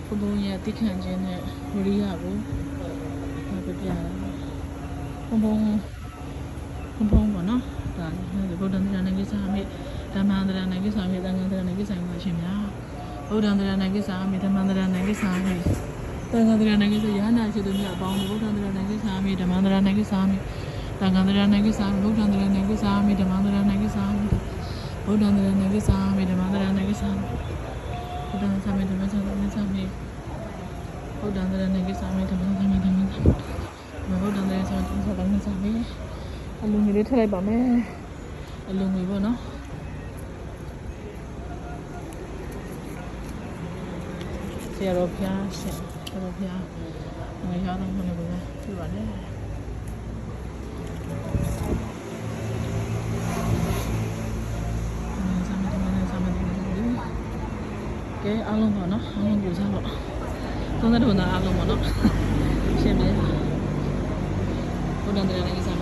ဘုံရဲ့တိခန့်ခြင်းနဲ့ဝရိယကိုပြပြတာဘုံပေါ့နော်ဒါဗုဒ္ဓံတရားနဲ့ကိစ္စမိဓမ္မံတရားနဲ့ကိစ္စမိသံဃာတရားနဲ့ကိစ္စမိရှင်များဗုဒ္ဓံတရားနဲ့ကိစ္စမိဓမ္မံတရားနဲ့ကိစ္စမိသံဃာတရားနဲ့ကိစ္စရဟနာရှိသူများအပေါင်းဗုဒ္ဓံတရားနဲ့ကိစ္စမိဓမ္မံတရားနဲ့ကိစ္စမိသံဃာတရားနဲ့ကိစ္စမိဗုဒ္ဓံတရားနဲ့ကိစ္စမိဓမ္မံတရားနဲ့ကိစ္စမိဗုဒ္ဓံတရားနဲ့ကိစ္စမိဓမ္မံတရားနဲ့ကိစ္စမိဗုဒ္ဓံသမိဓမ္မံသမိသမိဗုဒ္ဓံတရားနဲ့ကိစ္စမိဓမ္မံသမိဓမ္မံဗုဒ္ဓံတရားနဲ့ကိစ္စမိသမိအလုံးကြီးလေးထည့်လိုက်ပါမယ်အလုံးကြီးပေါ့နော်ဆရာတော်ဖျားရှင်ဆရာတော်ဖျားငါရောက်တော့မလို့ပဲပြပါလေကဲအားလုံးပေါ့နော်အားလုံးကိုစားပေါ့သုံးသက်တော်သားအားလုံးပေါ့နော်ရှင်ပြဘုဒ္ဓံတရားနဲ့